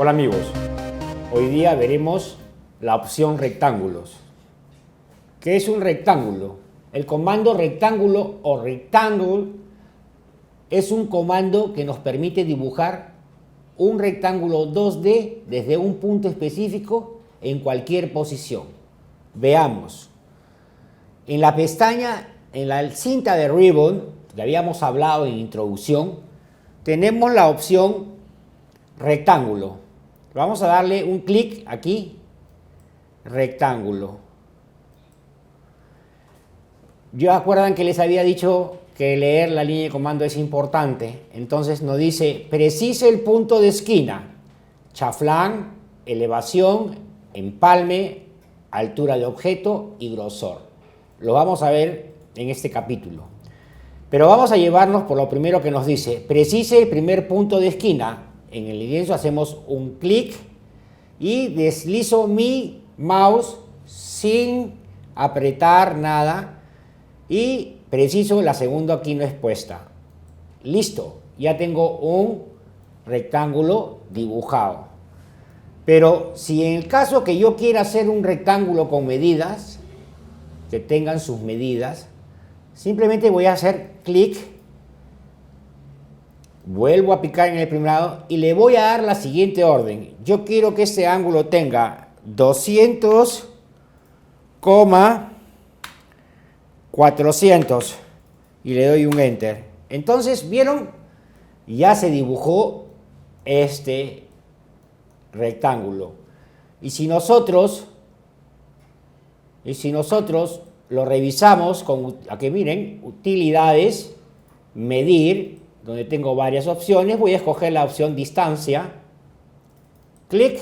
Hola amigos, hoy día veremos la opción rectángulos. ¿Qué es un rectángulo? El comando rectángulo o rectangle es un comando que nos permite dibujar un rectángulo 2D desde un punto específico en cualquier posición. Veamos. En la pestaña, en la cinta de Ribbon, que habíamos hablado en introducción, tenemos la opción rectángulo. Vamos a darle un clic aquí, rectángulo. ¿Ya acuerdan que les había dicho que leer la línea de comando es importante? Entonces nos dice, precise el punto de esquina, chaflán, elevación, empalme, altura de objeto y grosor. Lo vamos a ver en este capítulo. Pero vamos a llevarnos por lo primero que nos dice, precise el primer punto de esquina. En el lienzo hacemos un clic y deslizo mi mouse sin apretar nada y preciso la segunda aquí no es puesta. Listo, ya tengo un rectángulo dibujado. Pero si en el caso que yo quiera hacer un rectángulo con medidas, que tengan sus medidas, simplemente voy a hacer clic. Vuelvo a picar en el primer lado y le voy a dar la siguiente orden. Yo quiero que este ángulo tenga 200, 400 y le doy un enter. Entonces, ¿vieron? Ya se dibujó este rectángulo. Y si nosotros lo revisamos con, aquí miren, utilidades, medir, donde tengo varias opciones, voy a escoger la opción distancia, clic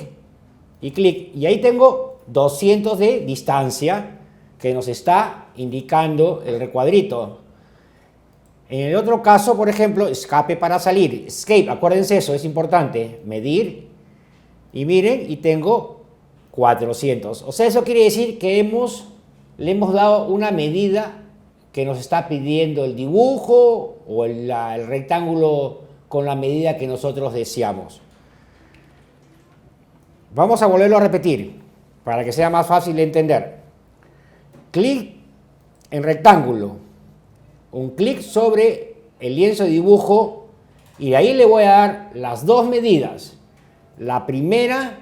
y clic, y ahí tengo 200 de distancia que nos está indicando el recuadrito. En el otro caso, por ejemplo, escape para salir, escape, acuérdense eso, es importante, medir, y miren, y tengo 400. O sea, eso quiere decir que le hemos dado una medida que nos está pidiendo el dibujo o el rectángulo con la medida que nosotros deseamos. Vamos a volverlo a repetir para que sea más fácil de entender. Clic en rectángulo, un clic sobre el lienzo de dibujo y de ahí le voy a dar las dos medidas, la primera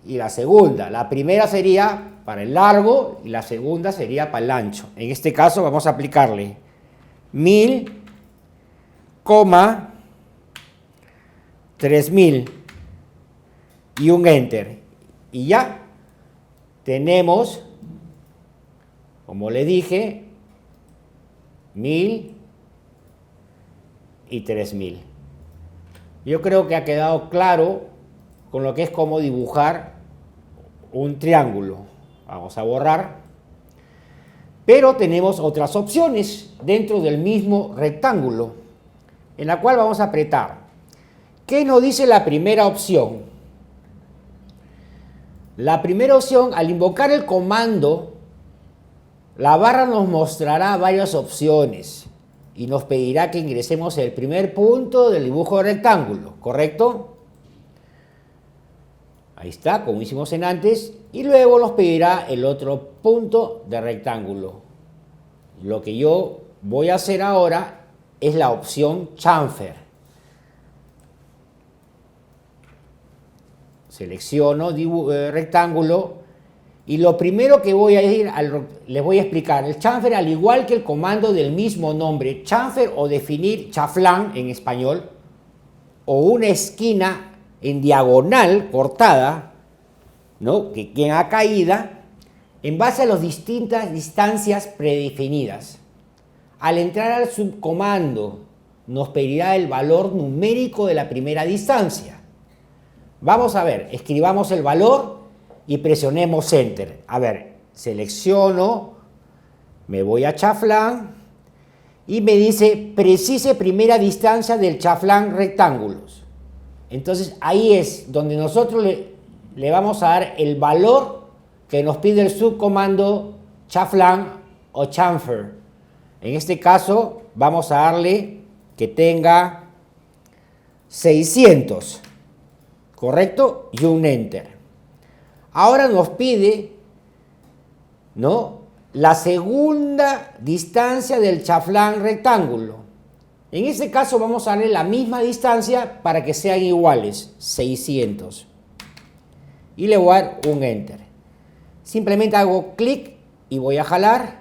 y la segunda. La primera sería para el largo y la segunda sería para el ancho. En este caso vamos a aplicarle 1000, 3000 y un enter. Y ya tenemos, como le dije, 1000 y 3000. Yo creo que ha quedado claro con lo que es cómo dibujar un triángulo. Vamos a borrar. Pero tenemos otras opciones dentro del mismo rectángulo, en la cual vamos a apretar. ¿Qué nos dice la primera opción? La primera opción, al invocar el comando, la barra nos mostrará varias opciones y nos pedirá que ingresemos el primer punto del dibujo de rectángulo, ¿correcto? Ahí está, como hicimos en antes, y luego nos pedirá el otro punto de rectángulo. Lo que yo voy a hacer ahora es la opción chamfer. Selecciono rectángulo y lo primero que voy a ir, les voy a explicar, el chamfer, al igual que el comando del mismo nombre, chamfer o definir chaflán en español, o una esquina en diagonal cortada, ¿no? que queda caída, en base a las distintas distancias predefinidas. Al entrar al subcomando, nos pedirá el valor numérico de la primera distancia. Vamos a ver, escribamos el valor y presionemos Enter. A ver, selecciono, me voy a chaflán y me dice precise primera distancia del chaflán rectángulos. Entonces ahí es donde nosotros le vamos a dar el valor que nos pide el subcomando chaflán o chamfer. En este caso vamos a darle que tenga 600. ¿correcto? Y un Enter. Ahora nos pide, ¿no?, la segunda distancia del chaflán rectángulo. En este caso vamos a darle la misma distancia para que sean iguales, 600. Y le voy a dar un Enter. Simplemente hago clic y voy a jalar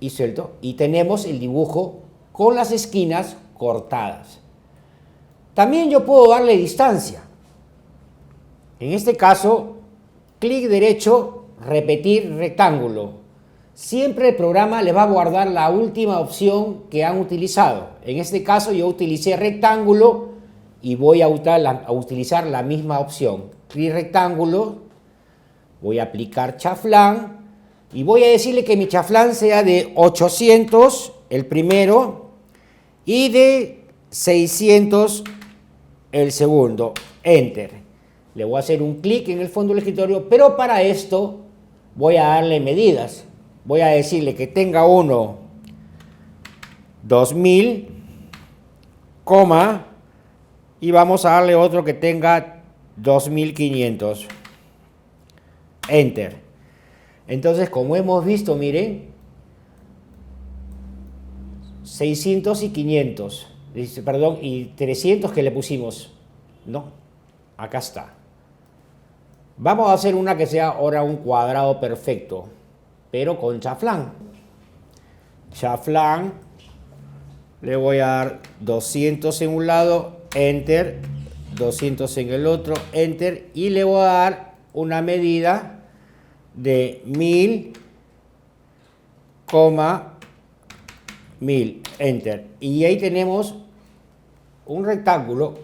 y suelto. Y tenemos el dibujo con las esquinas cortadas. También yo puedo darle distancia. En este caso, clic derecho, repetir rectángulo. Siempre el programa le va a guardar la última opción que han utilizado. En este caso yo utilicé rectángulo y voy a utilizar la misma opción. Clic rectángulo, voy a aplicar chaflán y voy a decirle que mi chaflán sea de 800 el primero y de 600 el segundo. Enter. Le voy a hacer un clic en el fondo del escritorio, pero para esto voy a darle medidas. Voy a decirle que tenga uno 2000, y vamos a darle otro que tenga 2500. Enter. Entonces, como hemos visto, miren, 600 y 500, perdón, y 300 que le pusimos. No, acá está. Vamos a hacer una que sea ahora un cuadrado perfecto, pero con chaflán. Chaflán, le voy a dar 200 en un lado, Enter, 200 en el otro, Enter, y le voy a dar una medida de 1000, 1000, Enter. Y ahí tenemos un rectángulo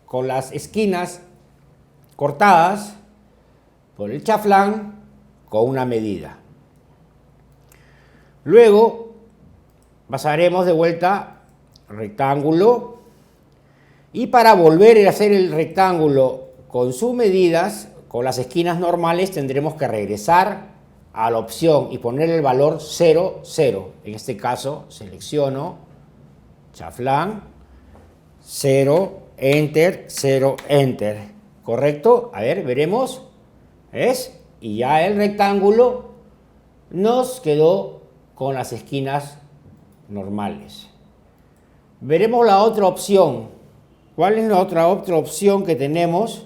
con las esquinas cortadas por el chaflán con una medida. Luego pasaremos de vuelta rectángulo y para volver a hacer el rectángulo con sus medidas, con las esquinas normales, tendremos que regresar a la opción y poner el valor 0, 0. En este caso selecciono chaflán, 0, Enter, 0, Enter. ¿Correcto? A ver, veremos. ¿Es? Y ya el rectángulo nos quedó con las esquinas normales. Veremos la otra opción. ¿Cuál es la otra opción que tenemos?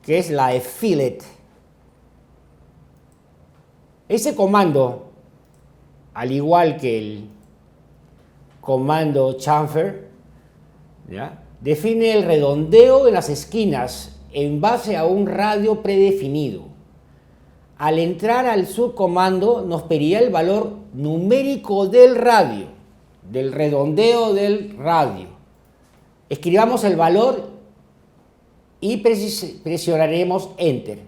Que es la de fillet. Ese comando, al igual que el comando chamfer, ¿ya?, define el redondeo de las esquinas en base a un radio predefinido. Al entrar al subcomando nos pedirá el valor numérico del radio, del redondeo del radio. Escribamos el valor y presionaremos Enter.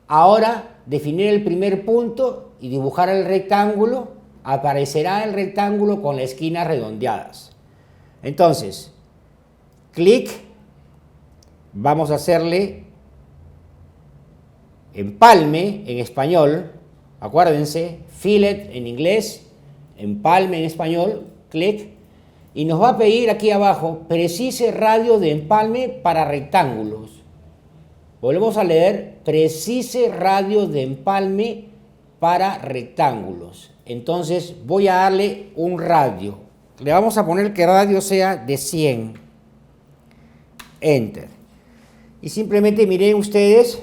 Ahora, definir el primer punto y dibujar el rectángulo. Aparecerá el rectángulo con las esquinas redondeadas. Entonces, clic, vamos a hacerle empalme en español, acuérdense, fillet en inglés, empalme en español, clic, y nos va a pedir aquí abajo, precise radio de empalme para rectángulos. Volvemos a leer, precise radio de empalme para rectángulos. Entonces voy a darle un radio. Le vamos a poner que el radio sea de 100. Enter. Y simplemente miren ustedes,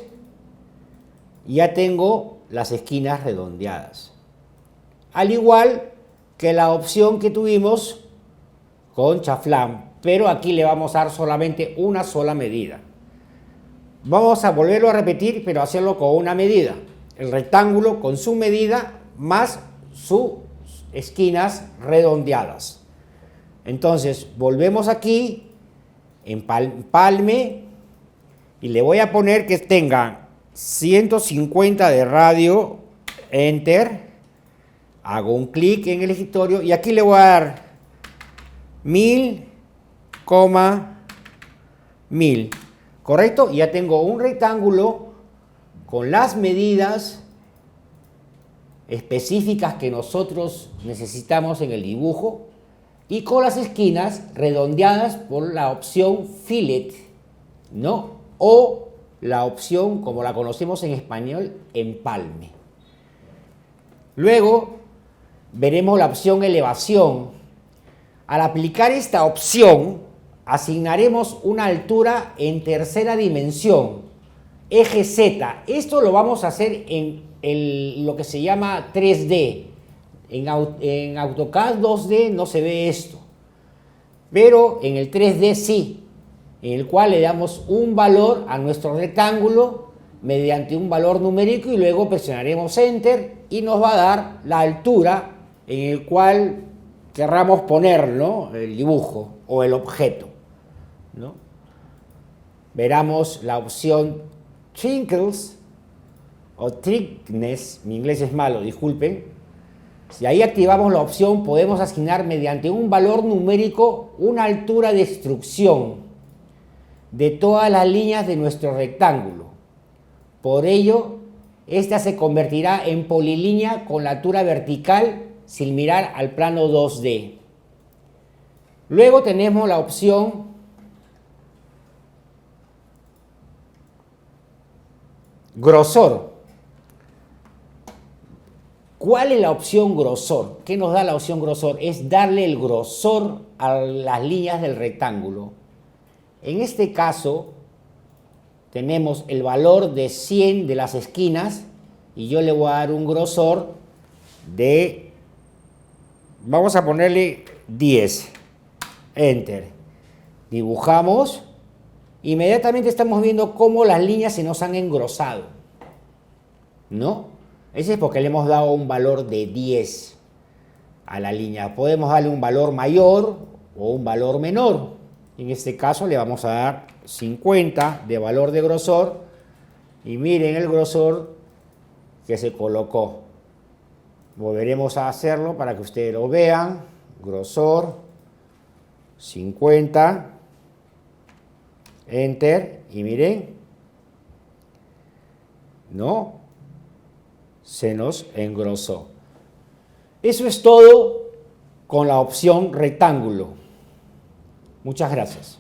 ya tengo las esquinas redondeadas. Al igual que la opción que tuvimos con chaflán, pero aquí le vamos a dar solamente una sola medida. Vamos a volverlo a repetir, pero hacerlo con una medida. El rectángulo con su medida más sus esquinas redondeadas. Entonces, volvemos aquí, empalme, y le voy a poner que tenga 150 de radio, Enter, hago un clic en el escritorio y aquí le voy a dar 1000, 1000, ¿correcto? Ya tengo un rectángulo con las medidas específicas que nosotros necesitamos en el dibujo y con las esquinas redondeadas por la opción fillet, ¿no? O la opción, como la conocemos en español, empalme. Luego veremos la opción elevación. Al aplicar esta opción, asignaremos una altura en tercera dimensión, eje Z. Esto lo vamos a hacer en lo que se llama 3D. En AutoCAD 2D no se ve esto, pero en el 3D sí, en el cual le damos un valor a nuestro rectángulo mediante un valor numérico y luego presionaremos Enter y nos va a dar la altura en el cual querramos poner, ¿no?, el dibujo o el objeto, ¿no? Veramos la opción Trinkles o Thickness, mi inglés es malo, disculpen. Si ahí activamos la opción, podemos asignar mediante un valor numérico una altura de extrusión de todas las líneas de nuestro rectángulo. Por ello, esta se convertirá en polilínea con la altura vertical sin mirar al plano 2D. Luego tenemos la opción grosor. ¿Cuál es la opción grosor? ¿Qué nos da la opción grosor? Es darle el grosor a las líneas del rectángulo. En este caso, tenemos el valor de 100 de las esquinas y yo le voy a dar un grosor de, vamos a ponerle 10. Enter. Dibujamos. Inmediatamente estamos viendo cómo las líneas se nos han engrosado, ¿no? Ese es porque le hemos dado un valor de 10 a la línea. Podemos darle un valor mayor o un valor menor. En este caso le vamos a dar 50 de valor de grosor. Y miren el grosor que se colocó. Volveremos a hacerlo para que ustedes lo vean. Grosor 50. Enter. Y miren. ¿No? Se nos engrosó. Eso es todo con la opción rectángulo. Muchas gracias.